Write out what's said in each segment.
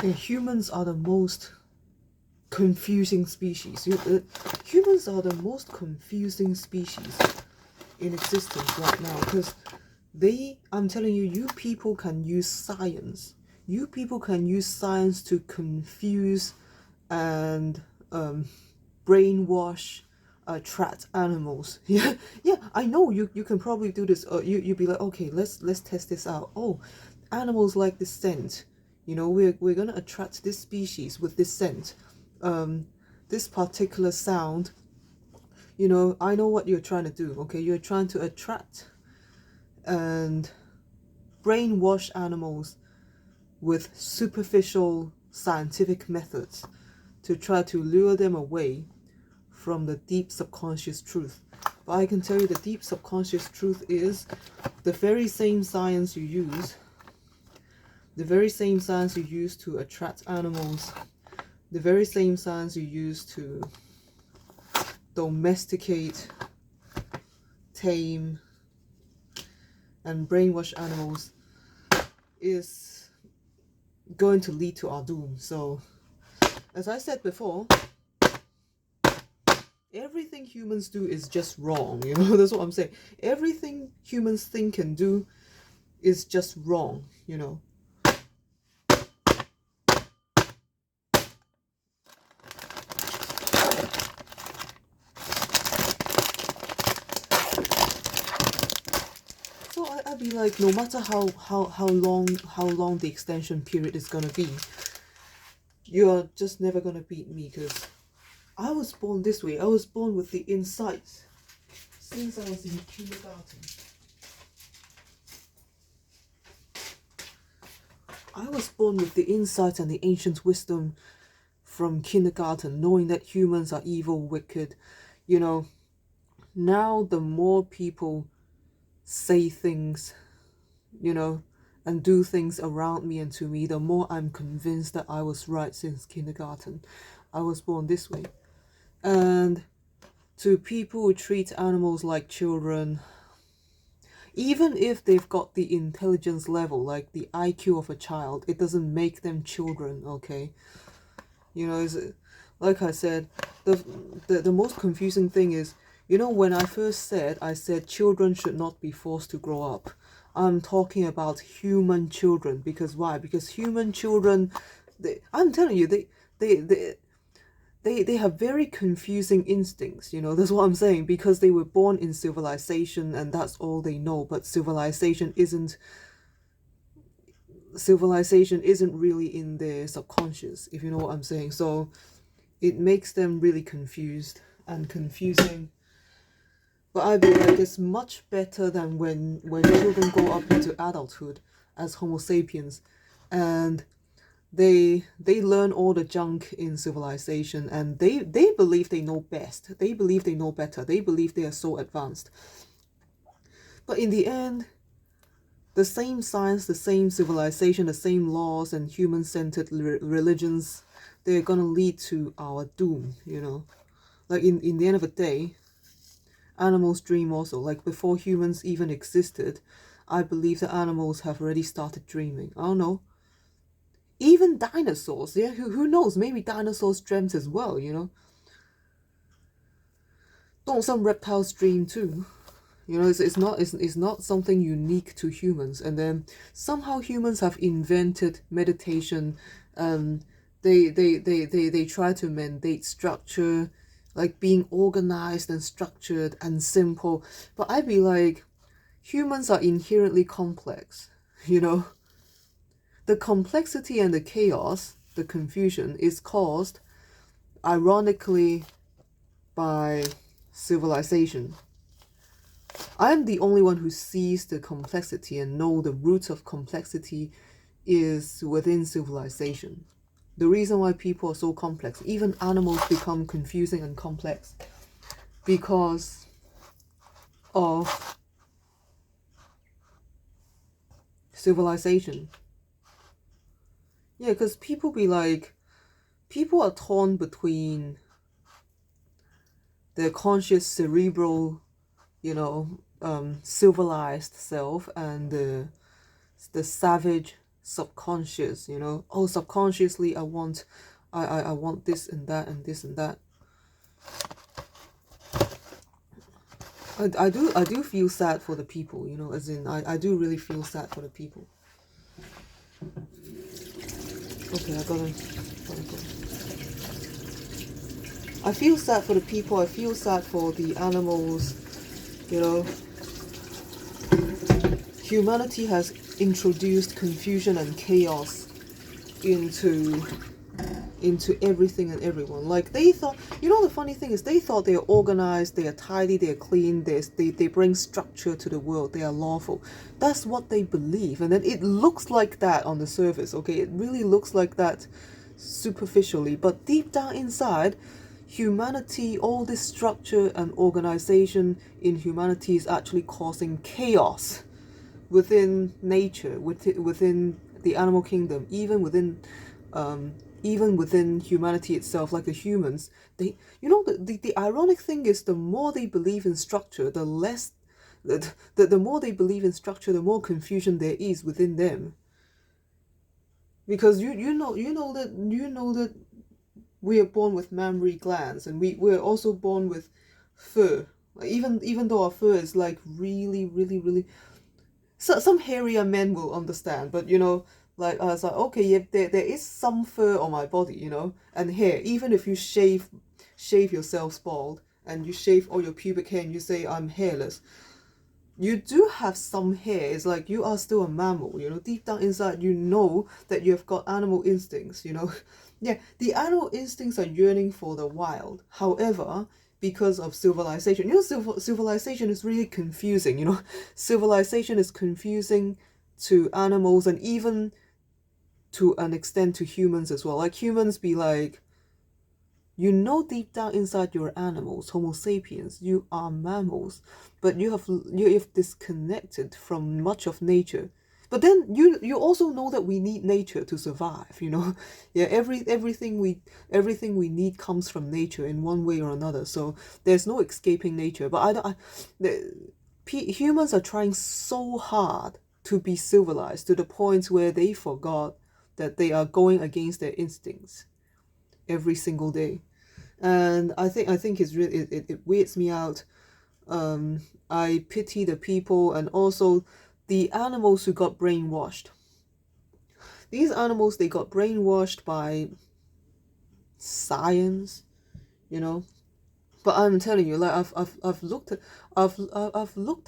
Yeah, humans are the most confusing species. Humans are the most confusing species in existence right now because I'm telling you, you people can use science. You people can use science to confuse and brainwash attract animals. Yeah, yeah, I know you can probably do this. You'd be like, okay, let's test this out. Oh, animals like this scent. We're gonna attract this species with this scent. This particular sound. I know what you're trying to do. Okay, you're trying to attract and brainwash animals with superficial scientific methods to try to lure them away from the deep subconscious truth. But I can tell you the deep subconscious truth is the very same science you use, to attract animals, the very same science you use to domesticate, tame, and brainwash animals is going to lead to our doom. So, as I said before, everything humans do is just wrong. That's what I'm saying. Everything humans think and do is just wrong. So I'd be like, no matter how long the extension period is gonna be, you're just never gonna beat me because I was born this way. I was born with the insights since I was in kindergarten. I was born with the insights and the ancient wisdom from kindergarten, knowing that humans are evil, wicked. Now the more people say things, and do things around me and to me, the more I'm convinced that I was right since kindergarten. I was born this way. And to people who treat animals like children, even if they've got the intelligence level, like the IQ of a child, it doesn't make them children, okay? Like I said, the most confusing thing is, when I said children should not be forced to grow up. I'm talking about human children because why? Because human children, I'm telling you, they have very confusing instincts. That's what I'm saying, because they were born in civilization and that's all they know. But civilization isn't really in their subconscious, if you know what I'm saying. So it makes them really confused and confusing. But I feel like it's much better than when children grow up into adulthood as Homo sapiens, and they learn all the junk in civilization, and they believe they know best. They believe they know better. They believe they are so advanced. But in the end, the same science, the same civilization, the same laws and human-centered religions, they're gonna lead to our doom. Like in the end of the day, animals dream also. Like before humans even existed, I believe that animals have already started dreaming. I don't know. Even dinosaurs, yeah, who knows? Maybe dinosaurs dreamt as well. Don't some reptiles dream too? It's not something unique to humans. And then somehow humans have invented meditation. They try to mandate structure, like being organized and structured and simple. But I'd be like, humans are inherently complex. you know the complexity and the chaos, the confusion, is caused ironically by civilization. I am the only one who sees the complexity and know the root of complexity is within civilization. The reason why people are so complex, even animals become confusing and complex, because of civilization. Yeah, because people are torn between their conscious cerebral, civilized self and the savage subconscious, you know. Oh, subconsciously I want this and that and this and that. I do feel sad for the people, you know, as in I do really feel sad for the people. Okay, gotta go. I feel sad for the people, I feel sad for the animals, you know. Humanity has introduced confusion and chaos into everything and everyone. Like, they thought, you know, the funny thing is, they thought they're organized, they are tidy, they're clean, they bring structure to the world, they are lawful. That's what they believe, and then it looks like that on the surface, okay? It really looks like that superficially, but deep down inside, humanity, all this structure and organization in humanity is actually causing chaos within nature, within the animal kingdom, even within humanity itself, like the humans. They, you know, the ironic thing is, the more they believe in structure, the less the more they believe in structure, the more confusion there is within them. Because you know that we are born with mammary glands, and we're also born with fur. Like, even though our fur is like really, really, really, so some hairier men will understand, but you know, like I was like, okay, yeah, there is some fur on my body, you know, and hair. Even if you shave yourself bald and you shave all your pubic hair and you say I'm hairless, you do have some hair. It's like you are still a mammal, you know. Deep down inside, you know that you've got animal instincts, you know. Yeah, the animal instincts are yearning for the wild. However, because of civilization, you know, civilization is really confusing, you know. Civilization is confusing to animals, and even to an extent to humans as well. Like, humans be like, you know, deep down inside you're animals, Homo sapiens, you are mammals, but you have disconnected from much of nature. But then you also know that we need nature to survive, you know. Yeah, everything we need comes from nature in one way or another. So there's no escaping nature. But humans are trying so hard to be civilized to the point where they forgot that they are going against their instincts every single day. And I think it's really, it weirds me out. I pity the people, and also the animals who got brainwashed. These animals, they got brainwashed by science, you know. But I'm telling you, like, I've looked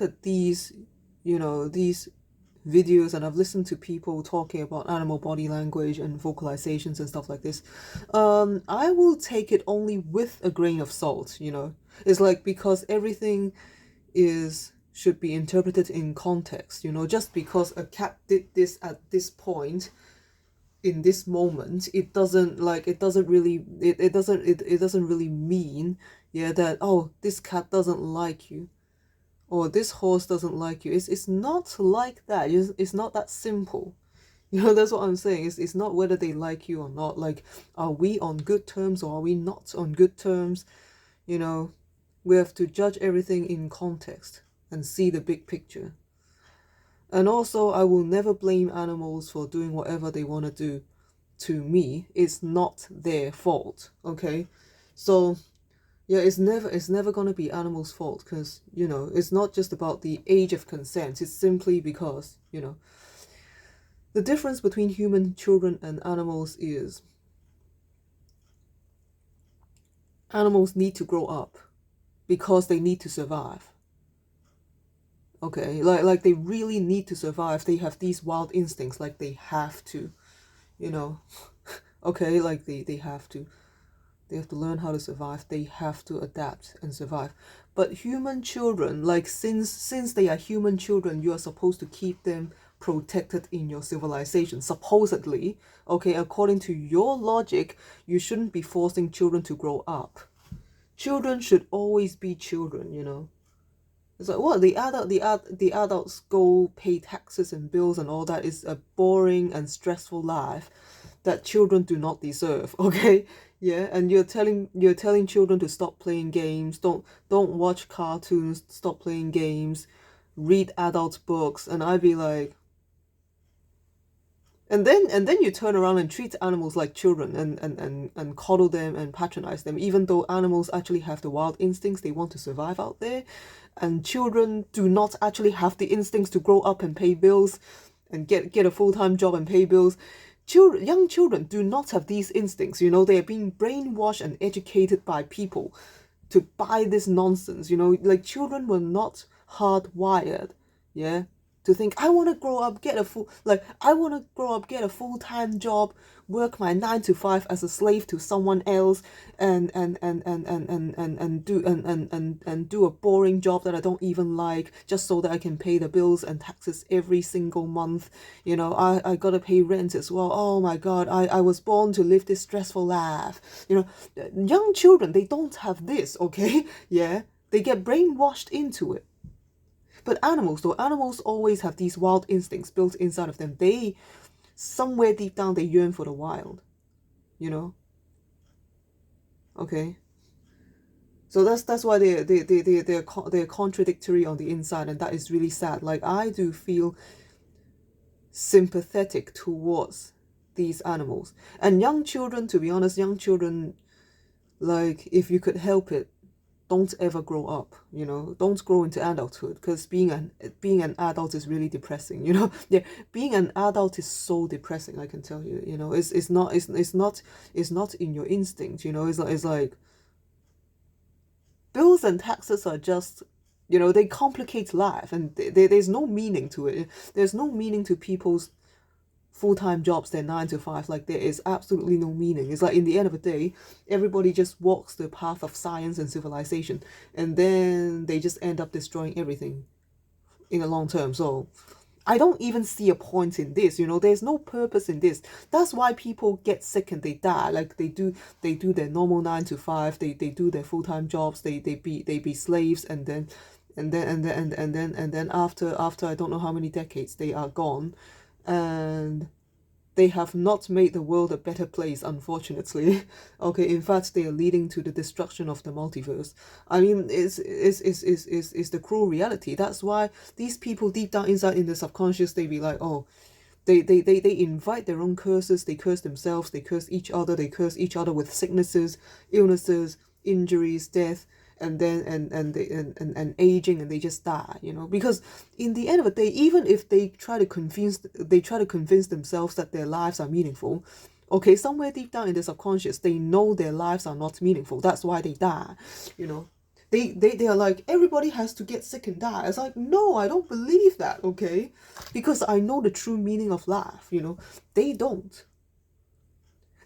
at these, you know, these videos, and I've listened to people talking about animal body language and vocalizations and stuff like this. I will take it only with a grain of salt, you know. It's like, because everything is should be interpreted in context, you know. Just because a cat did this at this point in this moment, it doesn't really mean, yeah, that, oh, this cat doesn't like you, or this horse doesn't like you. It's not like that. It's not that simple. You know, that's what I'm saying. It's not whether they like you or not. Like, are we on good terms or are we not on good terms? You know, we have to judge everything in context and see the big picture. And also, I will never blame animals for doing whatever they want to do. To me, it's not their fault, okay? So yeah, it's never gonna be animals' fault, because, you know, it's not just about the age of consent. It's simply because, you know, the difference between human children and animals is animals need to grow up because they need to survive. Okay, like they really need to survive. They have these wild instincts, like they have to, you know. Okay, like they have to. They have to learn how to survive. They have to adapt and survive. But human children, like, since they are human children, you are supposed to keep them protected in your civilization. Supposedly, okay, according to your logic, you shouldn't be forcing children to grow up. Children should always be children, you know. It's like, what, the adults go pay taxes and bills and all that is a boring and stressful life that children do not deserve. Okay, yeah, and you're telling children to stop playing games, don't watch cartoons, stop playing games, read adult books, and I'd be like, And then you turn around and treat animals like children, and coddle them and patronize them, even though animals actually have the wild instincts, they want to survive out there. And children do not actually have the instincts to grow up and pay bills and get a full-time job and pay bills. Young children do not have these instincts. They are being brainwashed and educated by people to buy this nonsense. Like, children were not hardwired, yeah, to think, I want to grow up, get a full-time job, work my 9 to 5 as a slave to someone else, and do a boring job that I don't even like, just so that I can pay the bills and taxes every single month. I gotta pay rent as well. Oh my God, I was born to live this stressful life. Young children, they don't have this, okay? Yeah, they get brainwashed into it. But animals, though, animals always have these wild instincts built inside of them. They, somewhere deep down, they yearn for the wild, okay? So that's why they're contradictory on the inside, and that is really sad. Like, I do feel sympathetic towards these animals. And young children, to be honest, like, if you could help it, don't ever grow up. Don't grow into adulthood, because being an adult is really depressing. Yeah, being an adult is so depressing, I can tell you. It's not in your instinct. It's like bills and taxes are just, they complicate life, and there's no meaning to it. There's no meaning to people's full-time jobs, they're 9 to 5. Like, there is absolutely no meaning. It's like, in the end of the day, everybody just walks the path of science and civilization, and then they just end up destroying everything in the long term. So I don't even see a point in this. There's no purpose in this. That's why people get sick and they die. Like, they do their normal 9 to 5, they do their full-time jobs, they be slaves, and then after I don't know how many decades, they are gone, and they have not made the world a better place, unfortunately. Okay, in fact, they are leading to the destruction of the multiverse. I mean, it's the cruel reality. That's why these people deep down inside in the subconscious, they be like, oh, they invite their own curses, they curse themselves, they curse each other with sicknesses, illnesses, injuries, death, and then and aging, and they just die. Because in the end of the day, even if they try to convince themselves that their lives are meaningful, okay, somewhere deep down in the subconscious, they know their lives are not meaningful. That's why they die. They are like, everybody has to get sick and die. It's like, no, I don't believe that, okay? Because I know the true meaning of life. They don't.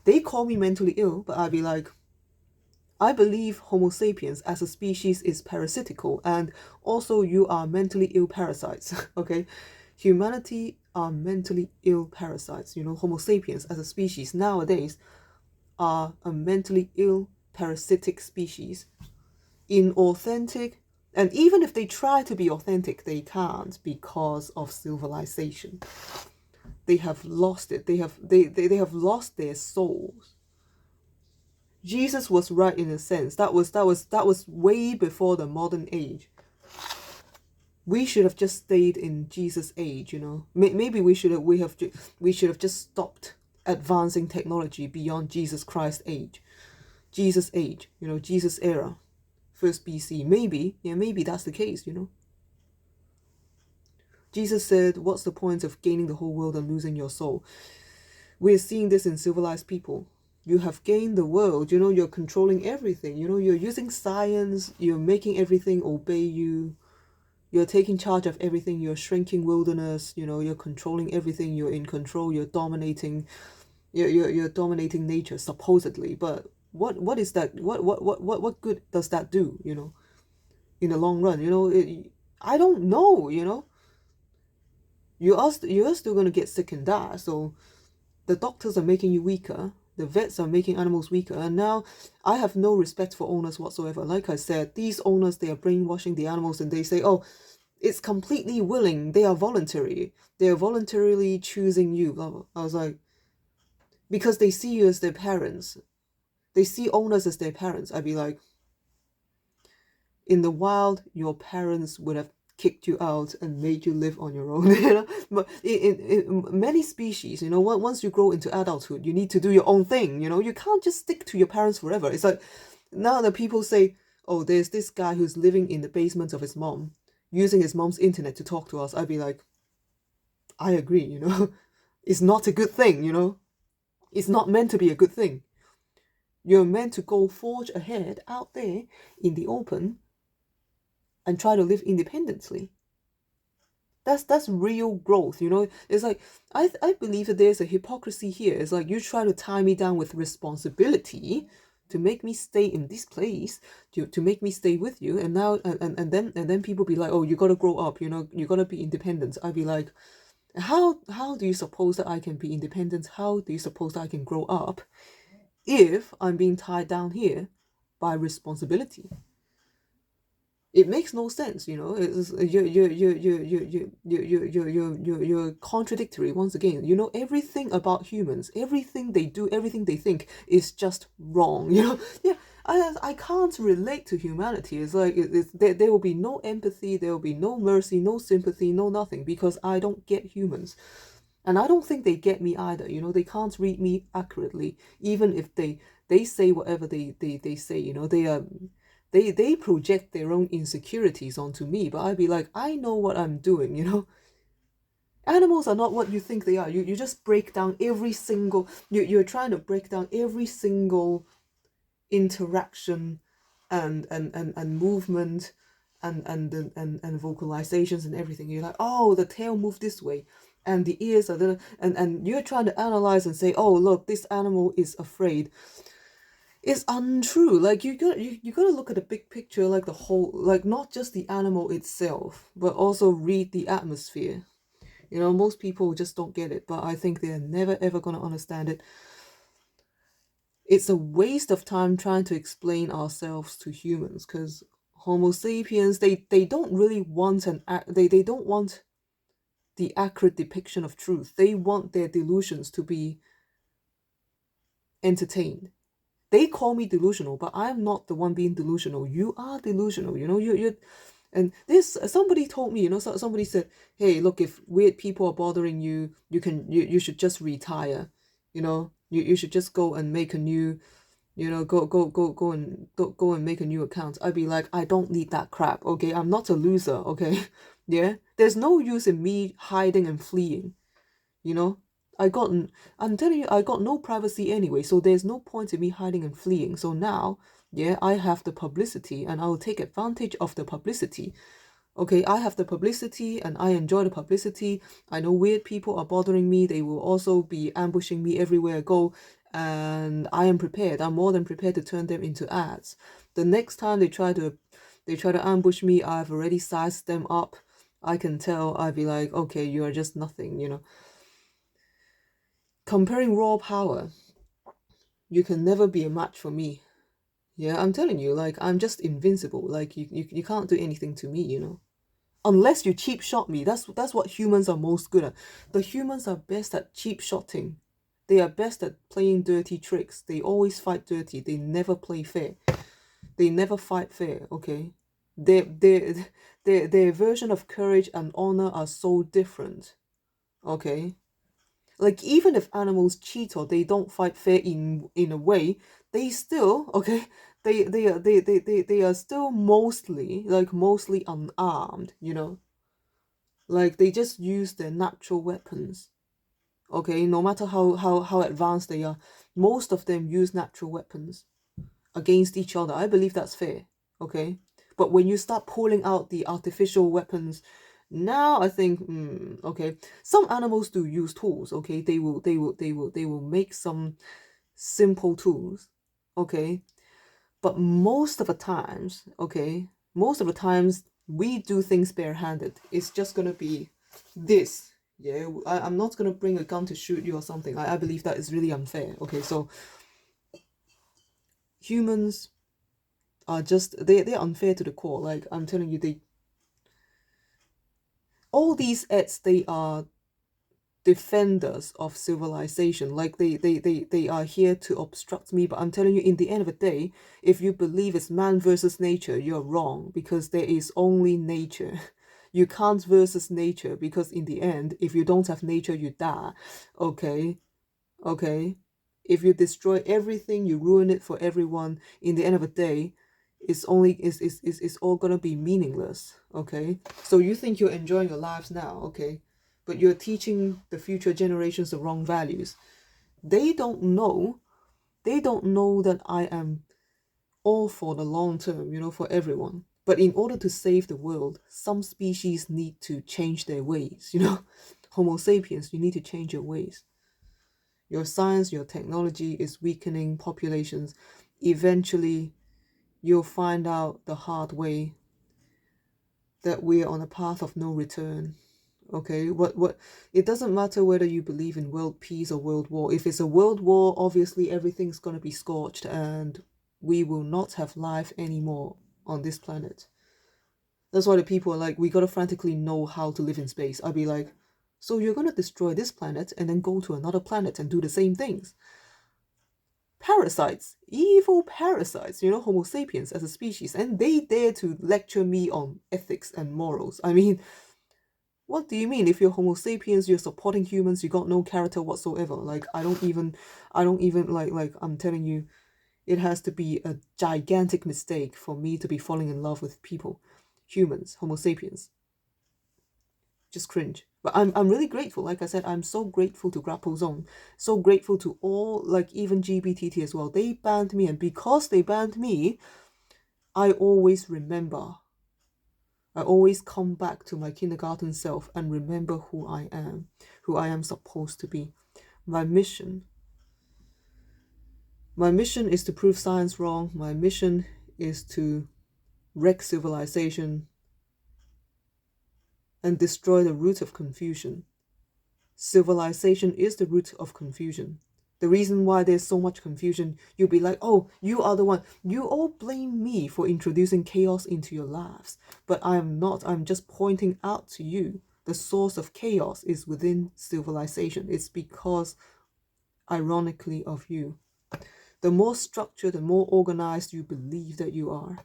They call me mentally ill, but I'd be like, I believe Homo sapiens as a species is parasitical, and also you are mentally ill parasites, okay? Humanity are mentally ill parasites. Homo sapiens as a species nowadays are a mentally ill parasitic species, inauthentic, and even if they try to be authentic, they can't, because of civilization. They have lost it. They have lost their souls. Jesus was right in a sense. That was way before the modern age. We should have just stayed in Jesus' age. Maybe we should have just stopped advancing technology beyond Jesus Christ age, Jesus age. Jesus era, first BC. Maybe that's the case. Jesus said, "What's the point of gaining the whole world and losing your soul?" We're seeing this in civilized people. You have gained the world, you're controlling everything, you're using science, you're making everything obey you, you're taking charge of everything, you're shrinking wilderness, you're controlling everything, you're in control, you're dominating, you're dominating nature, supposedly. But what is that? What good does that do, in the long run? I don't know, you are still going to get sick and die. So the doctors are making you weaker, the vets are making animals weaker, and now I have no respect for owners whatsoever. Like I said, these owners, they are brainwashing the animals, and they say, oh, it's completely willing, they are voluntary, they are voluntarily choosing you, blah, blah. I was like, because they see you as their parents, they see owners as their parents. I'd be like, in the wild, your parents would have kicked you out and made you live on your own. You know, but in many species, you know, once you grow into adulthood, you need to do your own thing. You know, you can't just stick to your parents forever. It's like now that people say, oh, there's this guy who's living in the basement of his mom, using his mom's internet to talk to us. I'd be like, I agree. You know, it's not a good thing. You know, it's not meant to be a good thing. You're meant to go forge ahead out there in the open and try to live independently. That's real growth, you know. It's like I believe that there's a hypocrisy here. It's like you try to tie me down with responsibility to make me stay in this place, to make me stay with you, and now and then people be like, oh, you gotta grow up, you know, you gotta be independent. I'd be like, how do you suppose that I can be independent? How do you suppose that I can grow up if I'm being tied down here by responsibility? It makes no sense, you know. It's you're contradictory once again. You know, everything about humans, everything they do, everything they think is just wrong. You know, yeah. I can't relate to humanity. It's like there will be no empathy, there will be no mercy, no sympathy, no nothing, because I don't get humans, and I don't think they get me either. You know, they can't read me accurately, even if they say whatever they say. You know, they project their own insecurities onto me, but I'd be like, I know what I'm doing, you know. Animals are not what you think they are. You just break down every single you're trying to break down every single interaction and movement and vocalizations and everything. You're like, oh, the tail moved this way and the ears are there, and you're trying to analyze and say, oh, look, this animal is afraid. It's untrue. Like you gotta look at the big picture, like the whole, like not just the animal itself, but also read the atmosphere. You know, most people just don't get it, but I think they're never ever gonna understand it. It's a waste of time trying to explain ourselves to humans, because Homo sapiens, they don't really want they don't want the accurate depiction of truth. They want their delusions to be entertained. They call me delusional, but I'm not the one being delusional. You are delusional. You know, you and this somebody told me, you know, somebody said, hey, look, if weird people are bothering you, you should just retire. You know, you should just go and make a new, you know, go and make a new account. I'd be like, I don't need that crap. Okay, I'm not a loser. Okay, yeah, there's no use in me hiding and fleeing. You know, I'm telling you, I got no privacy anyway, so there's no point in me hiding and fleeing. So now, yeah, I have the publicity and I'll take advantage of the publicity. Okay, I have the publicity and I enjoy the publicity. I know weird people are bothering me. They will also be ambushing me everywhere I go, and I am prepared. I'm more than prepared to turn them into ads. The next time they try to ambush me, I've already sized them up. I can tell. I'd be like, okay, you are just nothing, you know. Comparing raw power, you can never be a match for me. Yeah, I'm telling you, like, I'm just invincible. Like, you can't do anything to me, you know. Unless you cheap shot me. That's what humans are most good at. The humans are best at cheap shotting. They are best at playing dirty tricks. They always fight dirty. They never play fair. They never fight fair, okay? Their version of courage and honor are so different. Okay? Like, even if animals cheat or they don't fight fair in a way, they still, okay, they are still mostly unarmed, you know. Like, they just use their natural weapons. Okay, no matter how advanced they are, most of them use natural weapons against each other. I believe that's fair. Okay, but when you start pulling out the artificial weapons, now I think, okay, some animals do use tools. Okay, they will make some simple tools. Okay, but most of the times we do things barehanded. It's just gonna be this. Yeah, I'm not gonna bring a gun to shoot you or something. I believe that is really unfair. Okay, so humans are just they're unfair to the core. Like, I'm telling you, all these ads, they are defenders of civilization. Like, they are here to obstruct me, but I'm telling you, in the end of the day, if you believe it's man versus nature, you're wrong, because there is only nature. You can't versus nature, because in the end, if you don't have nature, you die. Okay, okay. If you destroy everything, you ruin it for everyone. In the end of the day, it's all gonna be meaningless. Okay, so you think you're enjoying your lives now, okay, but you're teaching the future generations the wrong values. They don't know. They don't know that I am all for the long term, for everyone. But in order to save the world, some species need to change their ways. Homo sapiens, you need to change your ways. Your science, your technology is weakening populations. Eventually, you'll find out the hard way that we're on a path of no return. Okay, what it doesn't matter whether you believe in world peace or world war. If it's a world war, obviously everything's going to be scorched and we will not have life anymore on this planet. That's why the people are like, we got to frantically know how to live in space. I'd be like, so you're going to destroy this planet and then go to another planet and do the same things. Parasites, evil parasites, Homo sapiens as a species, and they dare to lecture me on ethics and morals. I mean, what do you mean? If you're Homo sapiens, you're supporting humans, you got no character whatsoever. Like, I don't even like I'm telling you, it has to be a gigantic mistake for me to be falling in love with people, humans, Homo sapiens. Just cringe. But I'm really grateful. Like I said, I'm so grateful to Grapple Zone, so grateful to all, like even GBTT as well. They banned me, and because they banned me, I always remember. I always come back to my kindergarten self and remember who I am supposed to be. My mission is to prove science wrong. My mission is to wreck civilization and destroy the root of confusion. Civilization is the root of confusion. The reason why there's so much confusion, you'll be like, oh, you are the one. You all blame me for introducing chaos into your lives. But I am not. I'm just pointing out to you the source of chaos is within civilization. It's because, ironically, of you. The more structured, the more organized you believe that you are,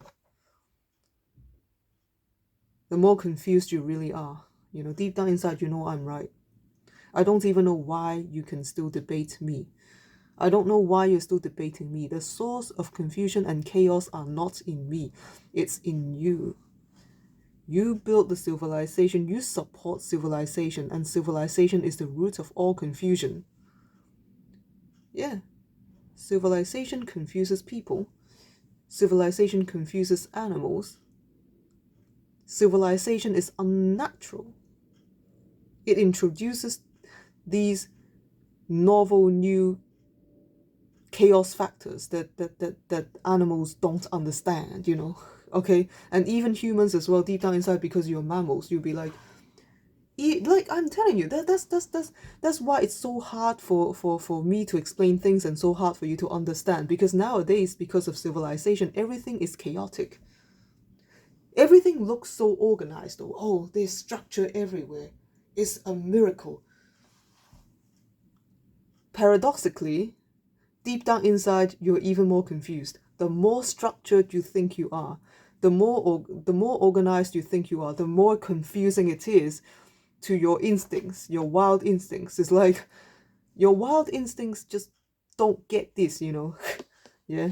the more confused you really are. Deep down inside, I'm right. I don't even know why you can still debate me. I don't know why you're still debating me. The source of confusion and chaos are not in me. It's in you. You built the civilization. You support civilization. And civilization is the root of all confusion. Yeah. Civilization confuses people. Civilization confuses animals. Civilization is unnatural. It introduces these novel new chaos factors that animals don't understand, okay? And even humans as well, deep down inside, because you're mammals, you'll be like I'm telling you, that's why it's so hard for me to explain things and so hard for you to understand, because nowadays, because of civilization, everything is chaotic. Everything looks so organized, though. Oh, there's structure everywhere. It's a miracle. Paradoxically, deep down inside, you're even more confused. The more structured you think you are, the more organized you think you are, the more confusing it is to your instincts, your wild instincts. It's like your wild instincts just don't get this, yeah?